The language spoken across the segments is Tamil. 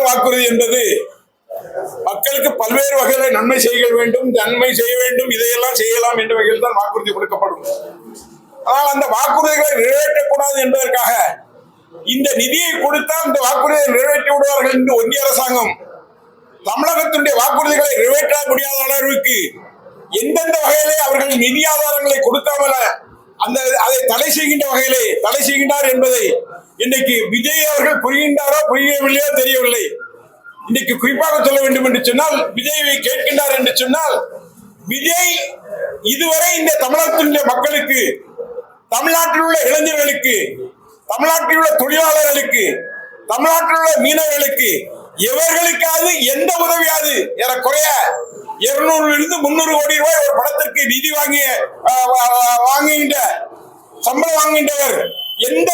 வாக்குறுதி என்பது மக்களுக்கு பல்வேறு வகையில நன்மை செய்ய வேண்டும், இதையெல்லாம் செய்யலாம் என்ற வகையில் தான் வாக்குறுதி கொடுக்கப்படும். ஆனால் அந்த வாக்குறுதிகளை நிறைவேற்றக்கூடாது என்பதற்காக இந்த நிதியை கொடுத்தால் இந்த வாக்குறுதியை நிறைவேற்றி விடுவார்கள் என்று ஒன்றிய அரசாங்கம் தமிழகத்தினுடைய வாக்குறுதிகளை நிறைவேற்ற முடியாத அளவிற்கு எந்தெந்த வகையிலே அவர்கள் நிதி ஆதாரங்களை கொடுக்காமல் அதை தடை செய்கின்ற வகையிலே தடை செய்கின்றார் என்பதை இன்றைக்கு விஜய் அவர்கள் புரிகின்றாரோ புரியவில்லையோ தெரியவில்லை. இன்றைக்கு குறிப்பாக சொல்ல வேண்டும் என்று சொன்னால், விஜயை கேட்கின்றார் என்று சொன்னால், விஜய் இதுவரை இந்த தமிழகத்தினுடைய மக்களுக்கு, தமிழ்நாட்டில் உள்ள இளைஞர்களுக்கு, தமிழ்நாட்டில் உள்ள தொழிலாளர்களுக்கு, தமிழ்நாட்டில் உள்ள மீனவர்களுக்கு எவர்களுக்காவது எந்த உதவியாவது ஏறக்குறைய 200 300 கோடி ரூபாய் ஒரு படத்திற்கு நிதி வாங்குகின்ற சம்பளம் வாங்குகின்றவர் எந்த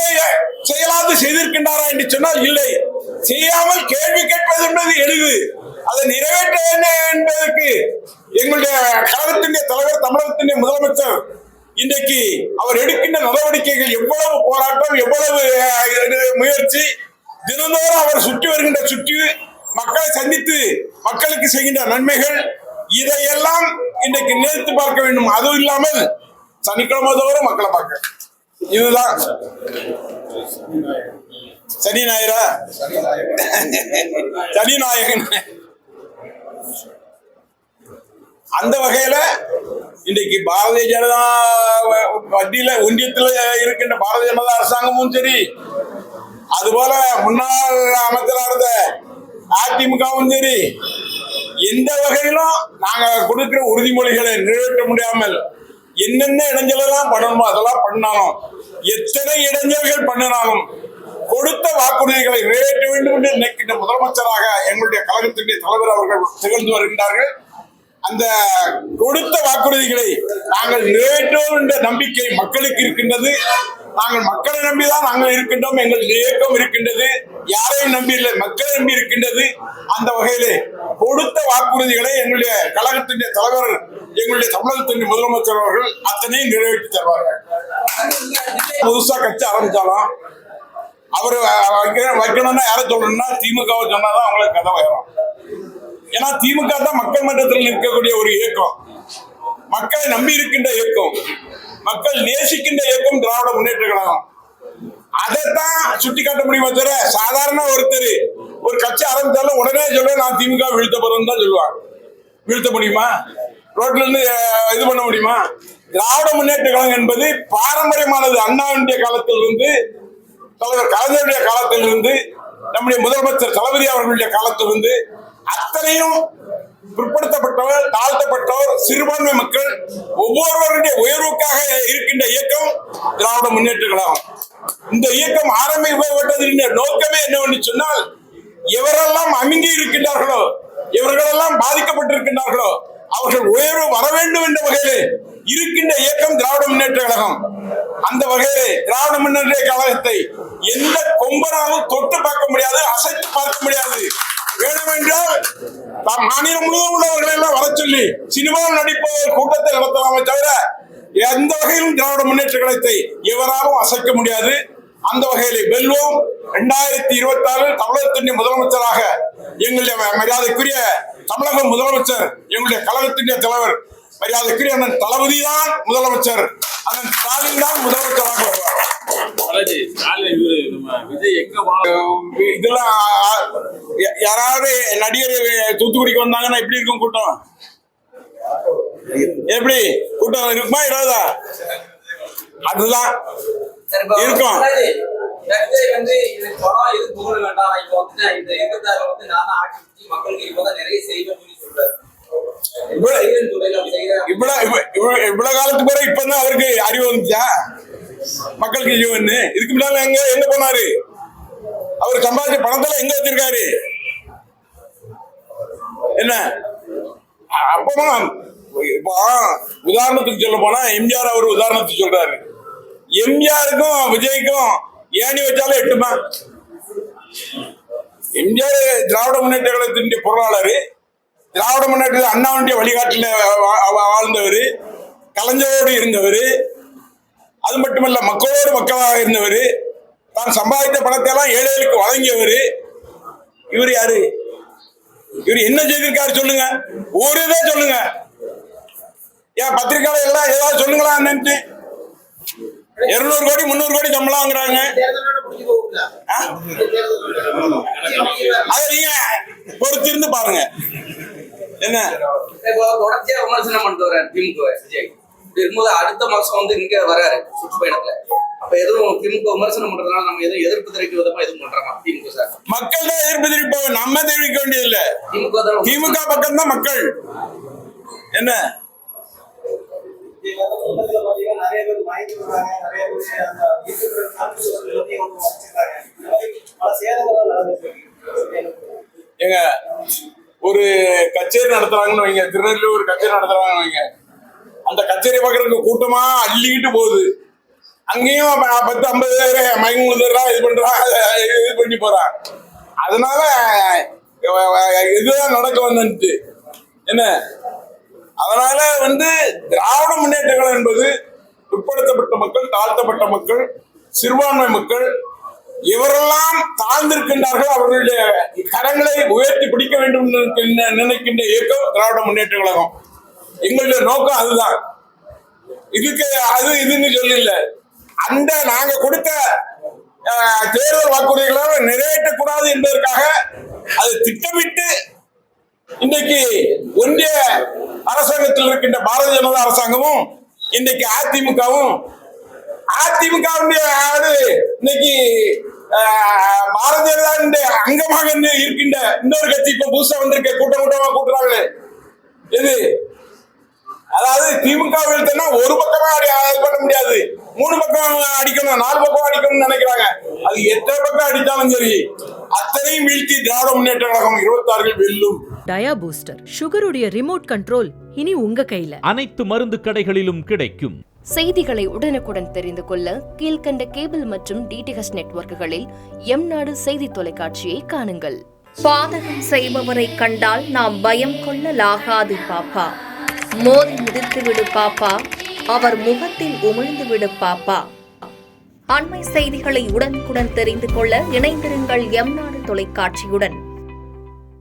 செயலாவது செய்திருக்கின்றாரா என்று சொன்னால் இல்லை. செய்யாமல் கேள்வி கேட்பது என்பது எளிது. அதை நிறைவேற்ற வேண்டும் என்பதற்கு எங்களுடைய கழகத்தினுடைய தலைவர், தமிழகத்தினுடைய முதலமைச்சர் இன்றைக்கு அவர் எடுக்கின்ற நடவடிக்கைகள், எவ்வளவு போராட்டம், எவ்வளவு முயற்சி, தினந்தோறும் அவர் சுற்றி மக்களை சந்தித்து மக்களுக்கு செய்கின்ற நன்மைகள், இதையெல்லாம் இன்றைக்கு நினைத்து பார்க்க வேண்டும். அதுவும் இல்லாமல் சனிக்கிழமை தோறும் மக்களை பார்க்க, இதுதான் சனி ஞாயிறா சனி நாயகன். அந்த வகையில இன்றைக்கு பாரதிய ஜனதா மத்தியில ஒன்றியத்தில் இருக்கின்ற பாரதிய ஜனதா அரசாங்கமும் சரி, அதுபோல முன்னாள் அமைச்சராக இருந்த அதிமுகவும் சரி, எந்த வகையிலும் நாங்க கொடுக்கிற உறுதிமொழிகளை நிறைவேற்ற முடியாமல் என்னென்ன இடைஞ்சலெல்லாம் பண்ணணுமோ அதெல்லாம் பண்ணாலும், எத்தனை இடைஞ்சல்கள் பண்ணினாலும் கொடுத்த வாக்குறுதிகளை நிறைவேற்ற வேண்டும் என்று நினைக்கின்ற முதலமைச்சராக எங்களுடைய கழகத்தினுடைய தலைவர் அவர்கள் திகழ்ந்து வருகின்றார்கள். அந்த கொடுத்த வாக்குறுதிகளை நாங்கள் நிறைவேற்றுவோம் என்ற நம்பிக்கை மக்களுக்கு இருக்கின்றது. நாங்கள் மக்களை நம்பிதான் நாங்கள் இருக்கின்றோம். எங்கள் இயக்கம் இருக்கின்றது, யாரையும் நம்பி இல்லை, மக்களை நம்பி இருக்கின்றது. அந்த வகையிலே கொடுத்த வாக்குறுதிகளை எங்களுடைய கழகத்தினுடைய தலைவர், எங்களுடைய தமிழகத்தினுடைய முதலமைச்சர் அவர்கள் அத்தனையும் நிறைவேற்றி தருவார்கள். புதுசா கட்சி ஆரம்பிச்சாலும் அவர் வைக்கணும்னா யாரை சொல்லணும்னா திமுகவை சொன்னாதான் அவங்களுக்கு கதை வரும். ஏன்னா திமுக தான் மக்கள் மன்றத்தில் நிற்கக்கூடிய ஒரு இயக்கம், மக்களை நம்பி இருக்கின்ற இயக்கம், மக்கள் நேசிக்கின்ற இயக்கம் திராவிட முன்னேற்ற கழகம். அதைத்தான் சுட்டி காட்ட முடியுமா தவிர, சாதாரண ஒருத்தர் ஒரு கட்சி ஆரம்பித்தாலும் உடனே சொல்ல நான் திமுக வீழ்த்த போறேன்னு தான் சொல்லுவாங்க. வீழ்த்த முடியுமா? ரோட்ல இருந்து இது பண்ண முடியுமா? திராவிட முன்னேற்ற கழகம் என்பது பாரம்பரியமானது. அண்ணாவுடைய காலத்திலிருந்து, தலைவர் கலைஞருடைய காலத்திலிருந்து, நம்முடைய முதலமைச்சர் தளபதி அவர்களுடைய காலத்திலிருந்து அத்தனையும் பிற்படுத்தப்பட்டவர், தாழ்த்தப்பட்டவர், சிறுபான்மை மக்கள் ஒவ்வொருவருடைய உயர்வுக்காக இருக்கின்ற இயக்கம் திராவிட முன்னேற்ற கழகம். இந்த இயக்கம் ஆரம்பிக்கப்பட்டதின் நோக்கமே என்னவென்று சொன்னால், எவரெல்லாம் அமுங்கி இருக்கின்றார்களோ, இவர்களெல்லாம் பாதிக்கப்பட்டிருக்கின்றார்களோ அவர்கள் உயர்வு வர வேண்டும் என்ற வகையிலே இருக்கின்ற இயக்கம் திராவிட முன்னேற்ற கழகம். அந்த வகையிலே திராவிட முன்னேற்ற கழகத்தை எந்த கொம்பனாலும் தொட்டு பார்க்க முடியாது, அசைத்து பார்க்க முடியாது. வேண்டுமென்றால் மாநிலம் முழுவதும் உள்ளவர்களை எல்லாம் வர சொல்லி சினிமாவில் நடிப்பவர் கூட்டத்தை நடத்தலாமே தவிர எந்த வகையிலும் திராவிட முன்னேற்ற கழகத்தை எவராலும் அசைக்க முடியாது. அந்த வகையிலே வெல்வோம். 2024 தமிழகத்தின் முதலமைச்சராக எங்களுடைய மரியாதைக்குரிய தமிழக முதலமைச்சர், எங்களுடைய கழகத்தின் தலைவர் மரியாதைக்குரிய அண்ணன் தளபதி தான் முதலமைச்சர், அண்ணன் ஸ்டாலின் தான் முதலமைச்சராக வருவார். இதெல்லாம் யாராவது நடிகர் தூத்துக்குடிக்கு வந்தாங்கன்னா எப்படி இருக்கும் கூட்டம்? எப்படி கூட்டம் இருக்குமா? இடாதா? அதுதான் இருக்கும். இவ்வளவு காலத்துக்கு பிறகு இப்பதான் அவருக்கு அறிவு வந்துச்சா? மக்களுக்கு ஜீவன் இதுக்கு முன்னால எங்க போனாரு? அவர் சம்பாதிச்ச பணத்துல எங்க வச்சிருக்காரு? என்ன அப்பமா இப்போ உதாரணத்துக்கு சொல்ல போனா எம்ஜிஆர் அவர் உதாரணத்துக்கு சொல்றாரு. எம்ஜிஆருக்கும் விஜய்க்கும் ஏணி வச்சாலும் எட்டுமா? எம்ஜிஆர் திராவிட முன்னேற்ற கழகத்தினுடைய பொருளாளர், திராவிட முன்னேற்ற அண்ணாவுடைய வழிகாட்டில வாழ்ந்தவர், கலைஞரோடு இருந்தவர், அது மட்டுமல்ல மக்களோடு மக்களாக இருந்தவர், தான் சம்பாதித்த பணத்தை எல்லாம் ஏழைகளுக்கு வழங்கியவர். இவர் யாரு? இவர் என்ன செய்திருக்காரு சொல்லுங்க, ஒரு இதை சொல்லுங்க. ஏன் பத்திரிகையாளர் எல்லாம் ஏதாவது சொல்லுங்களா? 200 கோடி 300 கோடி சம்பளம் வாங்குறாங்க. அதை நீங்க பொறுத்திருந்து பாருங்க. என்ன தொடர்ச்சியா விமர்சனம் பண்ணிட்டு வர்றாரு திமுக விஜய். இருக்கும்போது அடுத்த மாசம் வந்து இங்க வராரு சுற்றுப்பயணத்துல. அப்ப எதுவும் திமுக விமர்சனம் பண்றதுனால நம்ம எதுவும் எதிர்ப்பு தெரிவிக்க விதமா எதுவும் பண்றாங்க திமுக சார்? மக்கள் தான் எதிர்ப்பு தெரிவிப்பாங்க, நம்ம தெரிவிக்க வேண்டியது இல்ல. திமுக பக்கம் தான் மக்கள். என்ன ஏங்க, ஒரு கச்சேரி நடத்துறாங்கன்னு வைங்க, திருநெல்வேலி ஒரு கச்சேரி நடத்துறாங்கன்னு வைங்க, அந்த கச்சேரி பார்க்கறதுக்கு கூட்டமா அள்ளிக்கிட்டு போகுது. அங்கேயும் 10-50 பேர் மயங்குறா, இது பண்றா, இது பண்ணி போறான். அதனால இதுதான் நடக்க வந்துட்டு என்ன. அதனால திராவிட முன்னேற்ற கழகம் என்பது பிற்படுத்தப்பட்ட மக்கள், தாழ்த்தப்பட்ட மக்கள், சிறுபான்மை மக்கள் இவரெல்லாம் தாழ்ந்திருக்கின்றார்கள், அவர்களுடைய கரங்களை உயர்த்தி பிடிக்க வேண்டும் நினைக்கின்ற இயக்கம் திராவிட முன்னேற்ற கழகம். எங்களுடைய நோக்கம் அதுதான். இதுக்கு அது இதுன்னு சொல்லல. அந்த நாங்க கொடுத்த தேர்தல் வாக்குறுதிகளை நிறைவேற்றக்கூடாது என்பதற்காக அது திட்டமிட்டு இன்றைக்கு ஒன்றிய அரசாங்கத்தில் இருக்கின்ற பாரதிய ஜனதா அரசாங்கமும் இன்னைக்கு அதிமுகவும் இன்னைக்கு பாரதிய ஜனதா அங்கமாக இருக்கின்ற இன்னொரு கட்சி இப்ப புதுசா வந்திருக்க கூட்டமா கூட்டுறாங்களே எது? அதாவது திமுக ஒரு பக்கமா பண்ண முடியாது, 3 பக்கம் அடிக்கணும், 4 பக்கம் அடிக்கணும்னு நினைக்கிறாங்க. அது எத்தனை பக்கம் அடித்தாலும் சரி அத்தனையும் வீழ்த்தி திராவிட முன்னேற்ற கழகம் 26 வெல்லும். டயா பூஸ்டர் சுகருடைய ரிமோட் கண்ட்ரோல் இனி உங்க கையில. அனைத்து மருந்து கடைகளிலும் கிடைக்கும். செய்திகளை உடனுக்குடன் தெரிந்து கொள்ள கீழ்கண்ட கேபிள் மற்றும் டிடிஎச் நெட்வொர்க்குகளில் எம்நாடு செய்தி தொலைக்காட்சியை காணுங்கள். பாதகம் செய்பவரை கண்டால் நாம் பயம் கொள்ளலாகாது பாப்பா. மோதி மிதித்து விடு பாப்பா, அவர் முகத்தில் உமிழ்ந்து விடு பாப்பா. அண்மை செய்திகளை உடனுக்குடன் தெரிந்து கொள்ள இணைந்திருங்கள் எம்நாடு தொலைக்காட்சியுடன்.